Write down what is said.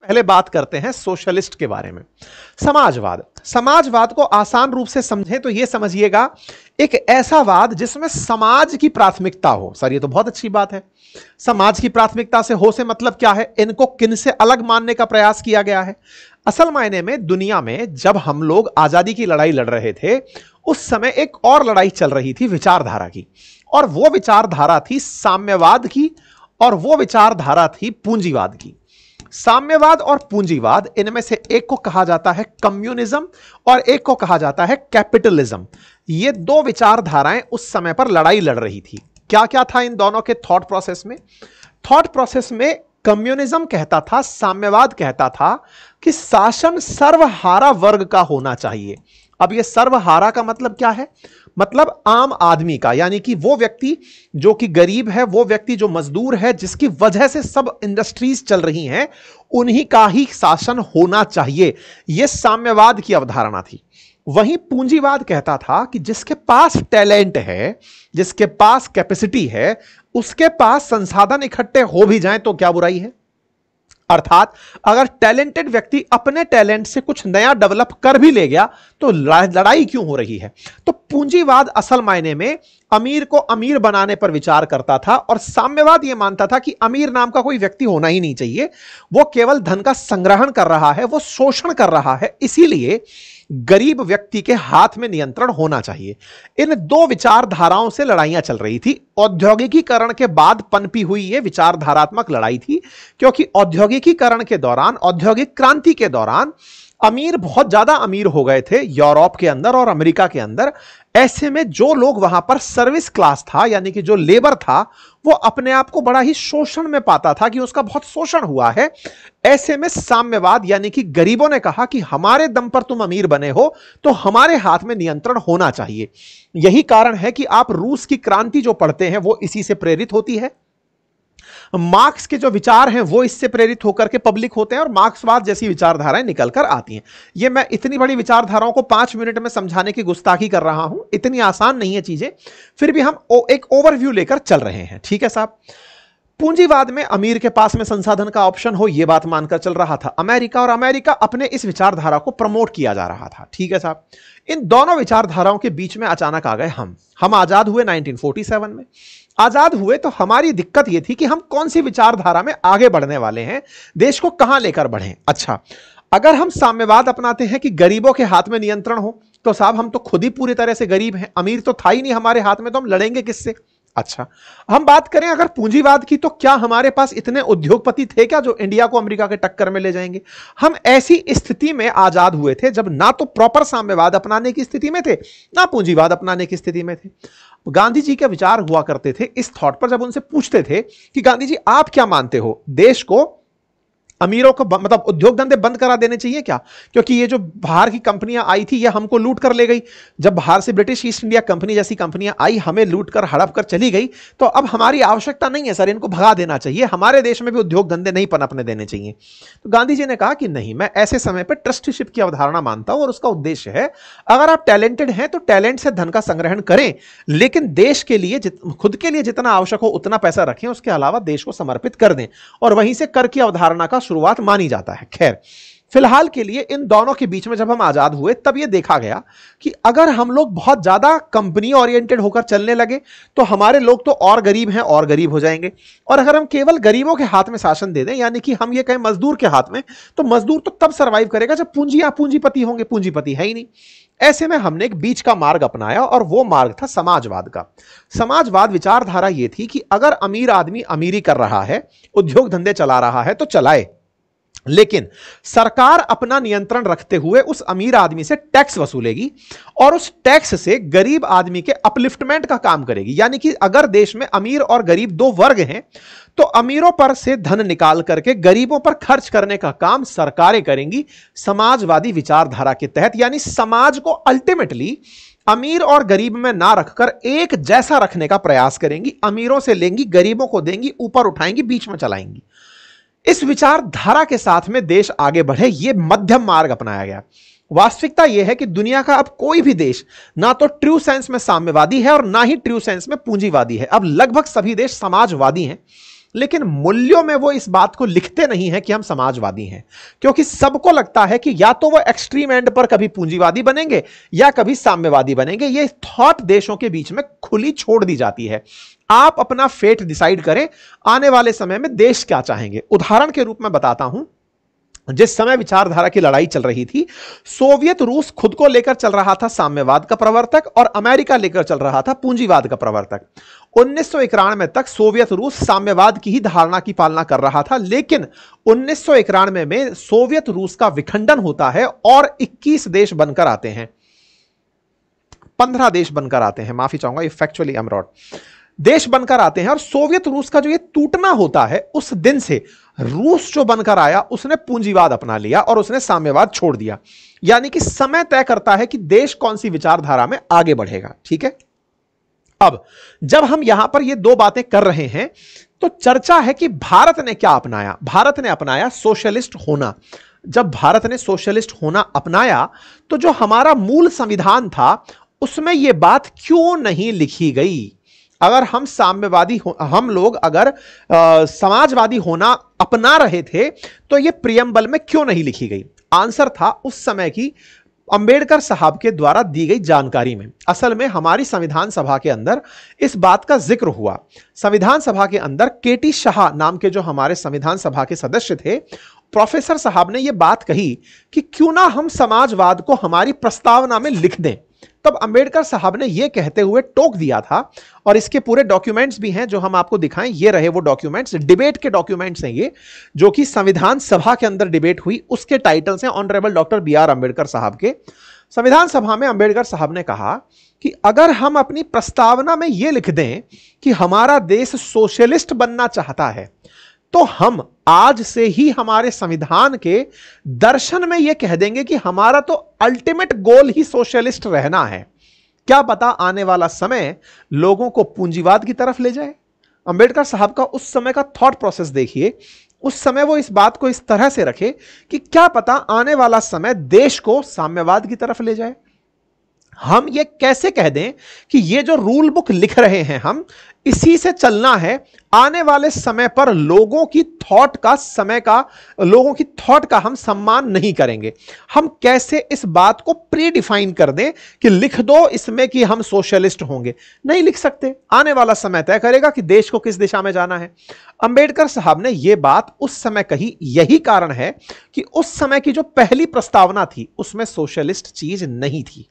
पहले बात करते हैं सोशलिस्ट के बारे में। समाजवाद, समाजवाद को आसान रूप से समझें तो यह समझिएगा एक ऐसा वाद जिसमें समाज की प्राथमिकता हो। सर ये तो बहुत अच्छी बात है। समाज की प्राथमिकता से हो से मतलब क्या है? इनको किन से अलग मानने का प्रयास किया गया है? असल मायने में दुनिया में जब हम लोग आजादी की लड़ाई लड़ रहे थे उस समय एक और लड़ाई चल रही थी विचारधारा की, और वो विचारधारा थी साम्यवाद की, और वो विचारधारा थी पूंजीवाद की। साम्यवाद और पूंजीवाद, इनमें से एक को कहा जाता है कम्युनिज्म और एक को कहा जाता है कैपिटलिज्म। ये दो विचारधाराएं उस समय पर लड़ाई लड़ रही थी। क्या क्या था इन दोनों के थॉट प्रोसेस में? थॉट प्रोसेस में कम्युनिज्म कहता था, साम्यवाद कहता था कि शासन सर्वहारा वर्ग का होना चाहिए। अब ये सर्वहारा का मतलब क्या है? मतलब आम आदमी का, यानी कि वो व्यक्ति जो कि गरीब है, वो व्यक्ति जो मजदूर है, जिसकी वजह से सब इंडस्ट्रीज चल रही हैं, उन्हीं का ही शासन होना चाहिए। यह साम्यवाद की अवधारणा थी। वहीं पूंजीवाद कहता था कि जिसके पास टैलेंट है, जिसके पास कैपेसिटी है, उसके पास संसाधन इकट्ठे हो भी जाएं तो क्या बुराई है। अर्थात अगर टैलेंटेड व्यक्ति अपने टैलेंट से कुछ नया डेवलप कर भी ले गया तो लड़ाई क्यों हो रही है? तो पूंजीवाद असल मायने में अमीर को अमीर बनाने पर विचार करता था, और साम्यवाद यह मानता था कि अमीर नाम का कोई व्यक्ति होना ही नहीं चाहिए। वो केवल धन का संग्रहण कर रहा है, वो शोषण कर रहा है, इसीलिए गरीब व्यक्ति के हाथ में नियंत्रण होना चाहिए। इन दो विचारधाराओं से लड़ाइयां चल रही थी। औद्योगिकीकरण के बाद पनपी हुई यह विचारधारात्मक लड़ाई थी, क्योंकि औद्योगिकीकरण के दौरान, औद्योगिक क्रांति के दौरान अमीर बहुत ज्यादा अमीर हो गए थे यूरोप के अंदर और अमेरिका के अंदर। ऐसे में जो लोग वहां पर सर्विस क्लास था, यानी कि जो लेबर था, वो अपने आप को बड़ा ही शोषण में पाता था कि उसका बहुत शोषण हुआ है। ऐसे में साम्यवाद यानी कि गरीबों ने कहा कि हमारे दम पर तुम अमीर बने हो तो हमारे हाथ में नियंत्रण होना चाहिए। यही कारण है कि आप रूस की क्रांति जो पढ़ते हैं वो इसी से प्रेरित होती है। मार्क्स के जो विचार हैं वो इससे प्रेरित होकर के पब्लिक होते हैं और मार्क्सवाद जैसी विचारधाराएं निकल कर आती हैं। ये मैं इतनी बड़ी विचारधाराओं को 5 मिनट में समझाने की गुस्ताखी कर रहा हूं, इतनी आसान नहीं है चीजें, फिर भी हम एक ओवरव्यू लेकर चल रहे हैं। ठीक है साहब। पूंजीवाद में अमीर के पास में संसाधन का ऑप्शन हो, यह बात मानकर चल रहा था अमेरिका, और अमेरिका अपने इस विचारधारा को प्रमोट किया जा रहा था। ठीक है साहब। इन दोनों विचारधाराओं के बीच में अचानक आ गए हम आजाद हुए 1947 में। आजाद हुए तो हमारी दिक्कत यह थी कि हम कौन सी विचारधारा में आगे बढ़ने वाले हैं, देश को कहां लेकर बढ़ें। अच्छा, अगर हम साम्यवाद अपनाते हैं कि गरीबों के हाथ में नियंत्रण हो, तो साहब हम तो खुद ही पूरी तरह से गरीब हैं, अमीर तो था ही नहीं हमारे हाथ में, तो हम लड़ेंगे किससे? अच्छा, हम बात करें अगर पूंजीवाद की, तो क्या हमारे पास इतने उद्योगपति थे क्या जो इंडिया को अमेरिका के टक्कर में ले जाएंगे? हम ऐसी स्थिति में आजाद हुए थे जब ना तो प्रॉपर साम्यवाद अपनाने की स्थिति में थे, ना पूंजीवाद अपनाने की स्थिति में थे। गांधी जी के विचार हुआ करते थे इस थॉट पर, जब उनसे पूछते थे कि गांधी जी आप क्या मानते हो, देश को अमीरों को मतलब उद्योग धंधे बंद करा देने चाहिए क्या? क्योंकि ये जो बाहर की कंपनियां आई थी ये हमको लूट कर ले गई। जब बाहर से ब्रिटिश ईस्ट इंडिया कंपनी जैसी कंपनियां आई, हमें लूट कर हड़प कर चली गई, तो अब हमारी आवश्यकता नहीं है सर, इनको भगा देना चाहिए, हमारे देश में भी उद्योग धंधे नहीं पनपने देने चाहिए। तो गांधी जी ने कहा कि नहीं, मैं ऐसे समय पर ट्रस्टीशिप की अवधारणा मानता हूं, और उसका उद्देश्य है अगर आप टैलेंटेड हैं तो टैलेंट से धन का संग्रहण करें, लेकिन देश के लिए खुद के लिए जितना आवश्यक हो उतना पैसा रखें, उसके अलावा देश को समर्पित कर दें, और वहीं से कर की अवधारणा का शुरुआत मानी जाता है। खैर, फिलहाल के लिए इन दोनों के बीच में जब हम आजाद हुए तब यह देखा गया कि अगर हम लोग बहुत ज्यादा कंपनी ओरिएंटेड होकर चलने लगे तो हमारे लोग तो और गरीब हैं और गरीब हो जाएंगे, और अगर हम केवल गरीबों के हाथ में शासन दे दें, यानी कि हम ये कहें मजदूर के हाथ में, तो मजदूर तो तब सरवाइव करेगा जब पूंजीपति होंगे, पूंजीपति है ही नहीं। ऐसे में हमने एक बीच का मार्ग अपनाया, और वो मार्ग था समाजवाद का। समाजवाद विचारधारा यह थी कि अगर अमीर आदमी अमीरी कर रहा है, उद्योग धंधे चला रहा है, तो चलाए, लेकिन सरकार अपना नियंत्रण रखते हुए उस अमीर आदमी से टैक्स वसूलेगी, और उस टैक्स से गरीब आदमी के अपलिफ्टमेंट का काम करेगी। यानी कि अगर देश में अमीर और गरीब दो वर्ग हैं, तो अमीरों पर से धन निकाल करके गरीबों पर खर्च करने का काम सरकारें करेंगी समाजवादी विचारधारा के तहत। यानी समाज को अल्टीमेटली अमीर और गरीब में ना रखकर एक जैसा रखने का प्रयास करेंगी। अमीरों से लेंगी, गरीबों को देंगी, ऊपर उठाएंगी, बीच में चलाएंगी। इस विचारधारा के साथ में देश आगे बढ़े, यह मध्यम मार्ग अपनाया गया। वास्तविकता यह है कि दुनिया का अब कोई भी देश ना तो ट्रू सेंस में साम्यवादी है और ना ही ट्रू सेंस में पूंजीवादी है। अब लगभग सभी देश समाजवादी हैं। लेकिन मूल्यों में वो इस बात को लिखते नहीं है कि हम समाजवादी हैं, क्योंकि सबको लगता है कि या तो वो एक्सट्रीम एंड पर कभी पूंजीवादी बनेंगे या कभी साम्यवादी बनेंगे। ये थॉट देशों के बीच में खुली छोड़ दी जाती है। आप अपना फेट डिसाइड करें, आने वाले समय में देश क्या चाहेंगे। उदाहरण के रूप में बताता हूं, जिस समय विचारधारा की लड़ाई चल रही थी, सोवियत रूस खुद को लेकर चल रहा था साम्यवाद का प्रवर्तक और अमेरिका लेकर चल रहा था पूंजीवाद का प्रवर्तक। 1991 तक सोवियत रूस साम्यवाद की ही धारणा की पालना कर रहा था, लेकिन 1991 में सोवियत रूस का विखंडन होता है और 21 देश बनकर आते हैं, 15 देश बनकर आते हैं, माफी चाहूंगा, फैक्चुअली आई एम रॉट, देश बनकर आते हैं। और सोवियत रूस का जो ये टूटना होता है, उस दिन से रूस जो बनकर आया उसने पूंजीवाद अपना लिया और उसने साम्यवाद छोड़ दिया। यानी कि समय तय करता है कि देश कौन सी विचारधारा में आगे बढ़ेगा। ठीक है, अब जब हम यहां पर ये दो बातें कर रहे हैं तो चर्चा है कि भारत ने क्या अपनाया। भारत ने अपनाया सोशलिस्ट होना। जब भारत ने सोशलिस्ट होना अपनाया तो जो हमारा मूल संविधान था उसमें यह बात क्यों नहीं लिखी गई। अगर हम साम्यवादी हम लोग अगर समाजवादी होना अपना रहे थे तो यह प्रियम्बल में क्यों नहीं लिखी गई। आंसर था उस समय की अंबेडकर साहब के द्वारा दी गई जानकारी में। असल में हमारी संविधान सभा के अंदर इस बात का जिक्र हुआ। संविधान सभा के अंदर केटी शाह नाम के जो हमारे संविधान सभा के सदस्य थे, प्रोफेसर साहब ने यह बात कही कि क्यों ना हम समाजवाद को हमारी प्रस्तावना में लिख दें। तब अंबेडकर साहब ने यह कहते हुए टोक दिया था, और इसके पूरे डॉक्यूमेंट्स भी हैं जो हम आपको दिखाएं। ये रहे वो डॉक्यूमेंट्स, डिबेट के डॉक्यूमेंट्स हैं ये, जो कि संविधान सभा के अंदर डिबेट हुई। उसके टाइटल्स हैं ऑनरेबल डॉक्टर बी.आर. अंबेडकर साहब के। संविधान सभा में अंबेडकर साहब ने कहा कि अगर हम अपनी प्रस्तावना में यह लिख दें कि हमारा देश सोशलिस्ट बनना चाहता है, तो हम आज से ही हमारे संविधान के दर्शन में यह कह देंगे कि हमारा तो अल्टीमेट गोल ही सोशलिस्ट रहना है। क्या पता आने वाला समय लोगों को पूंजीवाद की तरफ ले जाए। अंबेडकर साहब का उस समय का थॉट प्रोसेस देखिए। उस समय वो इस बात को इस तरह से रखे कि क्या पता आने वाला समय देश को साम्यवाद की तरफ ले जाए। हम ये कैसे कह दें कि ये जो रूल बुक लिख रहे हैं हम इसी से चलना है, आने वाले समय पर लोगों की थॉट का हम सम्मान नहीं करेंगे। हम कैसे इस बात को प्री डिफाइन कर दें कि लिख दो इसमें कि हम सोशलिस्ट होंगे। नहीं लिख सकते। आने वाला समय तय करेगा कि देश को किस दिशा में जाना है। अंबेडकर साहब ने यह बात उस समय कही। यही कारण है कि उस समय की जो पहली प्रस्तावना थी उसमें सोशलिस्ट चीज नहीं थी।